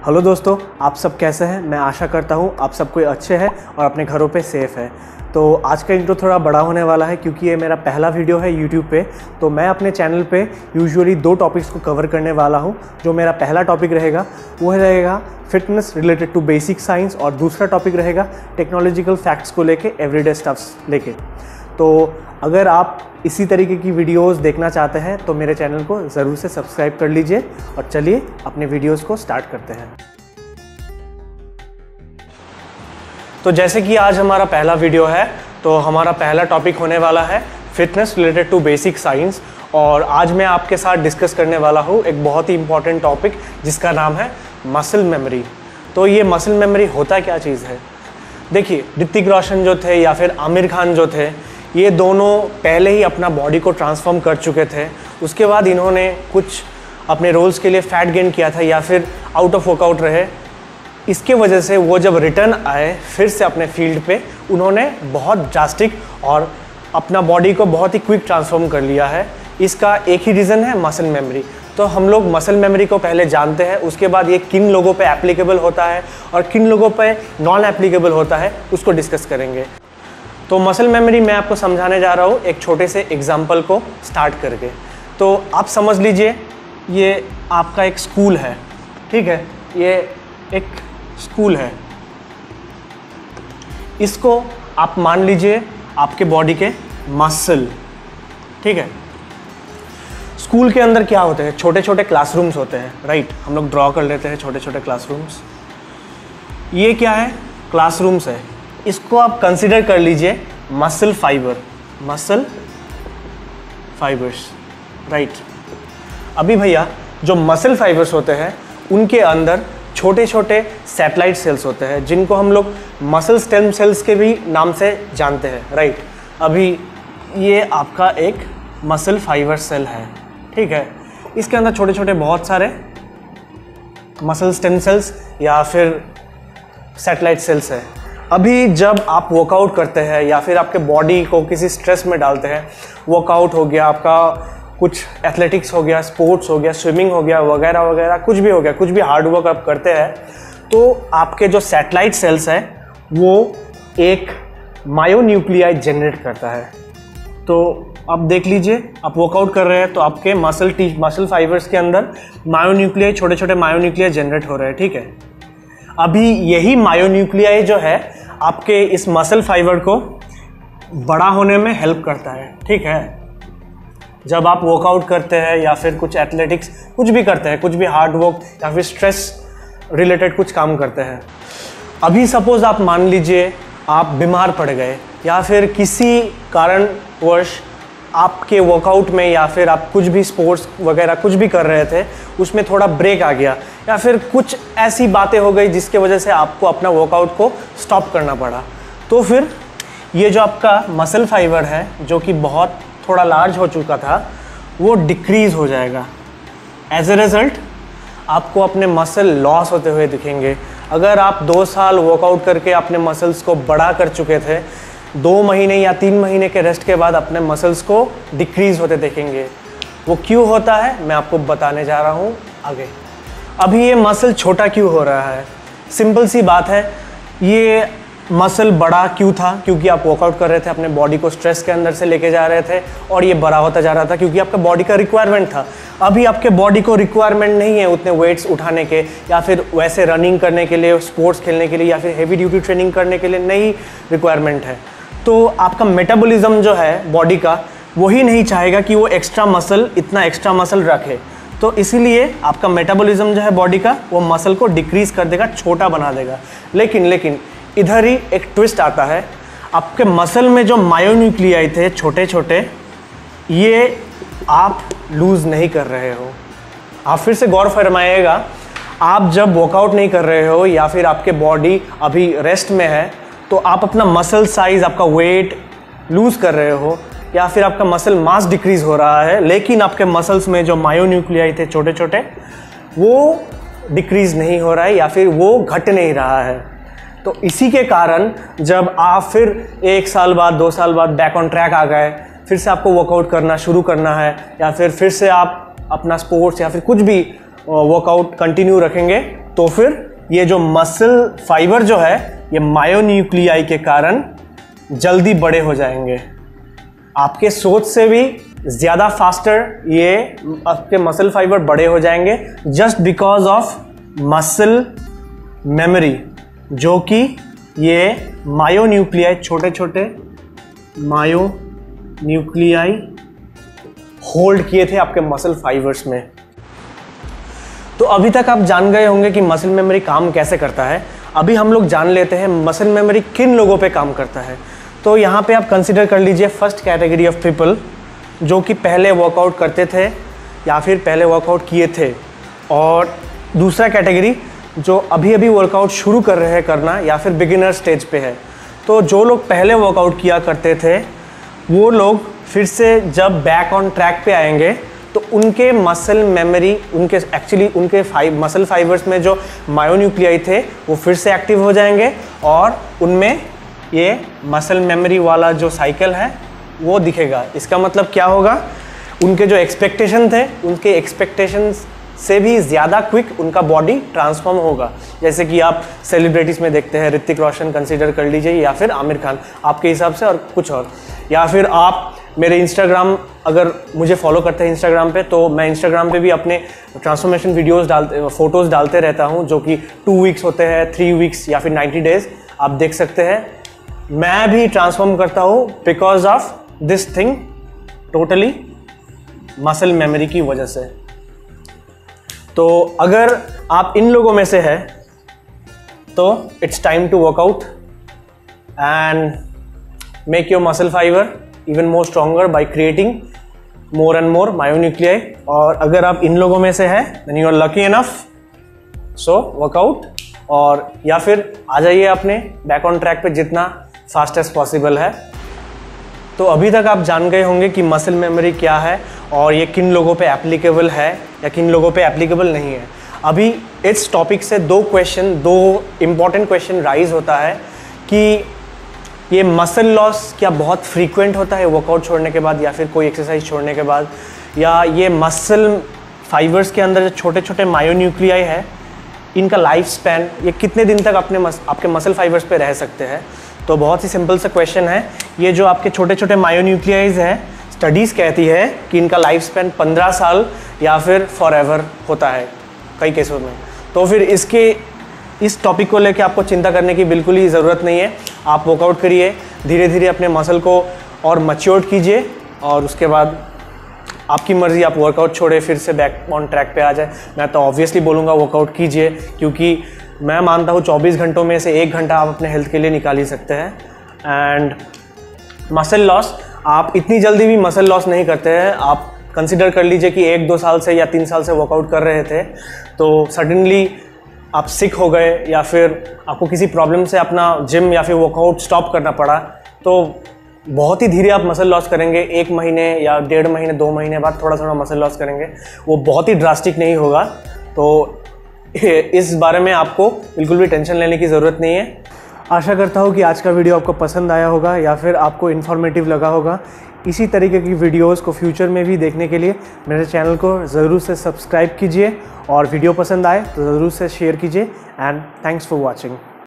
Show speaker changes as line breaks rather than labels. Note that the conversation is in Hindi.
हेलो दोस्तों, आप सब कैसे हैं। मैं आशा करता हूँ आप सब कोई अच्छे हैं और अपने घरों पे सेफ़ है। तो आज का इंट्रो थोड़ा बड़ा होने वाला है क्योंकि ये मेरा पहला वीडियो है यूट्यूब पे। तो मैं अपने चैनल पे यूजुअली 2 टॉपिक्स को कवर करने वाला हूँ। जो मेरा पहला टॉपिक रहेगा वो रहेगा fitness related to basic science और दूसरा टॉपिक रहेगा टेक्नोलॉजिकल फैक्ट्स को लेके, एवरीडे स्टफ्स लेके। तो अगर आप इसी तरीके की वीडियोस देखना चाहते हैं तो मेरे चैनल को ज़रूर से सब्सक्राइब कर लीजिए और चलिए अपने वीडियोस को स्टार्ट करते हैं। तो जैसे कि आज हमारा पहला वीडियो है तो हमारा पहला टॉपिक होने वाला है fitness related to basic science. और आज मैं आपके साथ डिस्कस करने वाला हूँ एक बहुत ही इंपॉर्टेंट टॉपिक जिसका नाम है मसल मेमोरी। तो ये मसल मेमोरी होता क्या चीज़ है? देखिए, ऋतिक रोशन जो थे या फिर आमिर खान जो थे, ये दोनों पहले ही अपना बॉडी को ट्रांसफॉर्म कर चुके थे। उसके बाद इन्होंने कुछ अपने रोल्स के लिए फैट गेन किया था या फिर आउट ऑफ वर्कआउट रहे। इसके वजह से वो जब रिटर्न आए फिर से अपने फील्ड पे, उन्होंने बहुत ड्रास्टिक और अपना बॉडी को बहुत ही क्विक ट्रांसफॉर्म कर लिया है। इसका एक ही रीज़न है, मसल मेमोरी। तो हम लोग मसल मेमोरी को पहले जानते हैं, उसके बाद ये किन लोगों पे एप्लीकेबल होता है और किन लोगों पे नॉन एप्लीकेबल होता है उसको डिस्कस करेंगे। तो मसल मेमोरी मैं आपको समझाने जा रहा हूँ एक छोटे से एग्जाम्पल को स्टार्ट करके। तो आप समझ लीजिए ये आपका एक स्कूल है, ठीक है, ये एक स्कूल है। इसको आप मान लीजिए आपके बॉडी के मसल, ठीक है। स्कूल के अंदर क्या होते हैं? छोटे छोटे क्लासरूम्स होते हैं, राइट। हम लोग ड्रॉ कर लेते हैं छोटे छोटे क्लासरूम्स। ये क्या है? क्लासरूम्स है। इसको आप कंसिडर कर लीजिए muscle fibre, muscle fibres, right. अभी भैया जो मसल फाइबर्स होते हैं उनके अंदर छोटे छोटे सैटेलाइट सेल्स होते हैं जिनको हम लोग मसल स्टेम सेल्स के भी नाम से जानते हैं, राइट। अभी ये आपका एक मसल फाइबर सेल है, ठीक है। इसके अंदर छोटे छोटे बहुत सारे मसल स्टेम सेल्स या फिर सैटेलाइट सेल्स है। अभी जब आप वर्कआउट करते हैं या फिर आपके बॉडी को किसी स्ट्रेस में डालते हैं, वर्कआउट हो गया आपका, कुछ एथलेटिक्स हो गया, स्पोर्ट्स हो गया, स्विमिंग हो गया, वगैरह वगैरह, कुछ भी हो गया, कुछ भी हार्ड वर्क आप करते हैं, तो आपके जो सैटेलाइट सेल्स है वो एक मायोन्यूक्लियाई जनरेट करता है। तो अब देख लीजिए, आप वर्कआउट कर रहे हैं तो आपके मसल फाइबर्स के अंदर मायोन्यूक्लियाई, छोटे छोटे मायोन्यूक्लियाई जनरेट हो रहे हैं, ठीक है। अभी यही मायोन्यूक्लियाई जो है आपके इस मसल फाइबर को बड़ा होने में हेल्प करता है, ठीक है। जब आप वर्कआउट करते हैं या फिर कुछ एथलेटिक्स कुछ भी करते हैं, कुछ भी हार्ड वर्क या फिर स्ट्रेस रिलेटेड कुछ काम करते हैं। अभी सपोज आप मान लीजिए आप बीमार पड़ गए या फिर किसी कारणवश आपके वर्कआउट में या फिर आप कुछ भी स्पोर्ट्स वगैरह कुछ भी कर रहे थे उसमें थोड़ा ब्रेक आ गया या फिर कुछ ऐसी बातें हो गई जिसके वजह से आपको अपना वर्कआउट को स्टॉप करना पड़ा। तो फिर ये जो आपका मसल फाइबर है जो कि बहुत थोड़ा लार्ज हो चुका था वो डिक्रीज हो जाएगा। एज ए रिज़ल्ट आपको अपने मसल लॉस होते हुए दिखेंगे। अगर आप 2 साल वर्कआउट करके अपने मसल्स को बड़ा कर चुके थे, 2 महीने या 3 महीने के रेस्ट के बाद अपने मसल्स को डिक्रीज होते देखेंगे। वो क्यों होता है मैं आपको बताने जा रहा हूँ आगे। अभी ये मसल छोटा क्यों हो रहा है? सिंपल सी बात है, ये मसल बड़ा क्यों था? क्योंकि आप वर्कआउट कर रहे थे, अपने बॉडी को स्ट्रेस के अंदर से लेके जा रहे थे और ये बड़ा होता जा रहा था क्योंकि आपका बॉडी का रिक्वायरमेंट था। अभी आपके बॉडी को रिक्वायरमेंट नहीं है उतने वेट्स उठाने के या फिर वैसे रनिंग करने के लिए, स्पोर्ट्स खेलने के लिए या फिर हेवी ड्यूटी ट्रेनिंग करने के लिए नहीं रिक्वायरमेंट है। तो आपका मेटाबॉलिज्म जो है बॉडी का वही नहीं चाहेगा कि वो इतना एक्स्ट्रा मसल रखे। तो इसीलिए आपका मेटाबॉलिज्म जो है बॉडी का वो मसल को डिक्रीज कर देगा, छोटा बना देगा। लेकिन इधर ही एक ट्विस्ट आता है। आपके मसल में जो मायोन्यूक्लियाई थे छोटे छोटे, ये आप लूज़ नहीं कर रहे हो। आप फिर से गौर फरमाइएगा, आप जब वर्कआउट नहीं कर रहे हो या फिर आपके बॉडी अभी रेस्ट में है तो आप अपना मसल साइज, आपका वेट लूज़ कर रहे हो या फिर आपका मसल मास डिक्रीज हो रहा है, लेकिन आपके मसल्स में जो मायोन्यूक्लियाई थे छोटे छोटे वो डिक्रीज नहीं हो रहा है या फिर वो घट नहीं रहा है। तो इसी के कारण जब आप फिर 1 साल बाद, 2 साल बाद बैक ऑन ट्रैक आ गए, फिर से आपको वर्कआउट करना शुरू करना है या फिर से आप अपना स्पोर्ट्स या फिर कुछ भी वर्कआउट कंटिन्यू रखेंगे, तो फिर ये जो मसल फाइबर जो है ये मायोन्यूक्लियाई के कारण जल्दी बड़े हो जाएंगे। आपके सोच से भी ज़्यादा फास्टर ये आपके मसल फाइबर बड़े हो जाएंगे just because of muscle memory, जो कि ये मायोन्यूक्लियाई, छोटे छोटे मायोन्यूक्लियाई होल्ड किए थे आपके मसल फाइबर्स में। तो अभी तक आप जान गए होंगे कि मसल मेमोरी काम कैसे करता है। अभी हम लोग जान लेते हैं मसल मेमोरी किन लोगों पे काम करता है। तो यहाँ पे आप कंसिडर कर लीजिए फर्स्ट कैटेगरी ऑफ पीपल जो कि पहले वर्कआउट करते थे या फिर पहले वर्कआउट किए थे, और दूसरा कैटेगरी जो अभी अभी वर्कआउट शुरू कर रहे हैं करना या फिर बिगिनर स्टेज पे है। तो जो लोग पहले वर्कआउट किया करते थे वो लोग फिर से जब बैक ऑन ट्रैक पे आएंगे तो उनके मसल मेमोरी, उनके मसल फाइबर्स में जो मायोन्यूक्लियाई थे वो फिर से एक्टिव हो जाएंगे और उनमें ये मसल मेमोरी वाला जो साइकिल है वो दिखेगा। इसका मतलब क्या होगा, उनके जो एक्सपेक्टेशन थे उनके एक्सपेक्टेशंस से भी ज़्यादा क्विक उनका बॉडी ट्रांसफॉर्म होगा। जैसे कि आप सेलिब्रिटीज़ में देखते हैं, ऋतिक रोशन कंसीडर कर लीजिए या फिर आमिर खान आपके हिसाब से, और कुछ और। या फिर आप मेरे इंस्टाग्राम, अगर मुझे फॉलो करते हैं इंस्टाग्राम पे, तो मैं इंस्टाग्राम पे भी अपने ट्रांसफॉर्मेशन वीडियोस फोटोज़ डालते रहता हूँ जो कि 2 वीक्स होते हैं, 3 वीक्स या फिर 90 डेज़। आप देख सकते हैं मैं भी ट्रांसफॉर्म करता हूँ because of this thing, totally muscle memory की वजह से। तो अगर आप इन लोगों में से है तो it's time to work out and make your muscle fibre even more stronger by creating more and more myonuclei. और अगर आप इन लोगों में से है then you are lucky enough, so work out, और या फिर आ जाइए अपने बैक ऑन ट्रैक पे जितना फास्ट एज पॉसिबल है। तो अभी तक आप जान गए होंगे कि मसल मेमोरी क्या है और ये किन लोगों पे एप्लीकेबल है या किन लोगों पे एप्लीकेबल नहीं है। अभी इस टॉपिक से दो इम्पॉर्टेंट क्वेश्चन राइज होता है कि ये मसल लॉस क्या बहुत फ्रीक्वेंट होता है वर्कआउट छोड़ने के बाद या फिर कोई एक्सरसाइज छोड़ने के बाद, या ये मसल फाइबर्स के अंदर जो छोटे छोटे मायोन्यूक्लियाई है इनका लाइफ स्पैन, ये कितने दिन तक आपके मसल फाइबर्स पे रह सकते हैं। तो बहुत ही सिंपल सा क्वेश्चन है। ये जो आपके छोटे छोटे मायोन्यूक्लियाइज हैं, स्टडीज़ कहती है कि इनका लाइफ स्पैन 15 साल या फिर फॉरएवर होता है कई केसों में। तो फिर इस टॉपिक को लेकर आपको चिंता करने की बिल्कुल ही ज़रूरत नहीं है। आप वर्कआउट करिए, धीरे धीरे अपने मसल को और मैच्योर कीजिए, और उसके बाद आपकी मर्ज़ी, आप वर्कआउट छोड़े फिर से बैक ऑन ट्रैक पे आ जाए। मैं तो ऑब्वियसली बोलूँगा वर्कआउट कीजिए, क्योंकि मैं मानता हूँ 24 घंटों में से 1 घंटा आप अपने हेल्थ के लिए निकाल ही सकते हैं। एंड मसल लॉस, आप इतनी जल्दी भी मसल लॉस नहीं करते हैं। आप कंसिडर कर लीजिए कि 1-2 साल से या 3 साल से वर्कआउट कर रहे थे, तो सडनली आप सिक हो गए या फिर आपको किसी प्रॉब्लम से अपना जिम या फिर वर्कआउट स्टॉप करना पड़ा, तो बहुत ही धीरे आप मसल लॉस करेंगे। 1 महीने या 1.5 महीने 2 महीने बाद थोड़ा थोड़ा मसल लॉस करेंगे, वो बहुत ही ड्रास्टिक नहीं होगा। तो इस बारे में आपको बिल्कुल भी टेंशन लेने की ज़रूरत नहीं है। आशा करता हूँ कि आज का वीडियो आपको पसंद आया होगा या फिर आपको इन्फॉर्मेटिव लगा होगा। इसी तरीके की वीडियोस को फ्यूचर में भी देखने के लिए मेरे चैनल को ज़रूर से सब्सक्राइब कीजिए, और वीडियो पसंद आए तो ज़रूर से शेयर कीजिए। And thanks for watching.